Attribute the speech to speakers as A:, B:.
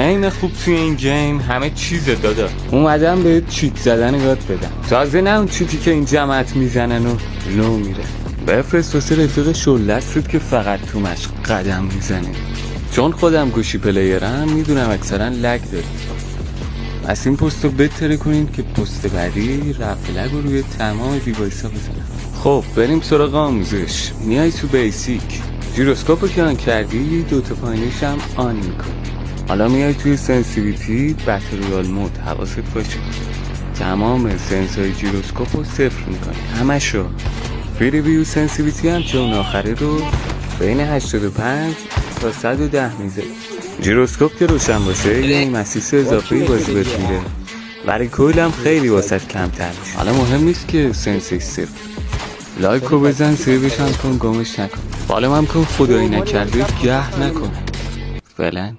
A: خیلی خوب توی این گیم همه چیزه دادا. اومدم به چیت زدن یاد بدم. تازه نه اون چیتی که این جمعت میزنن و لو میره. بفرست واسه رفیق شلستت که فقط تو مشق قدم میزنه. چون خودم گوشی پلیرم میدونم اکثرا لگ داره. از این پستو بهتره کنین که پست بعدی رفع لگ رو روی تمام دیوایس‌ها بزنم. خب بریم سراغ آموزش. میای تو بیسیک، ژیروسکوپ رو که آن کردی دوتا پایینش هم آن میکنی. حالا میای توی سنسیویتی بتل رویال مود، حواست باشه تمام سنسای ژیروسکوپ رو صفر میکنی، همشو. پریویو سنسیویتی هم که اون آخره رو بین 85 تا 110 میذاری. ژیروسکوپ که روشن باشه یه مسیس اضافی بازی بهت میده، برای کلم خیلی واسط کمتر میشه. حالا مهم نیست که سنسش صفر. لایکو بزن، سیوش هم کن، گمش نکن، فالو هم کن، خدایی نکرده گه نکن. فعلا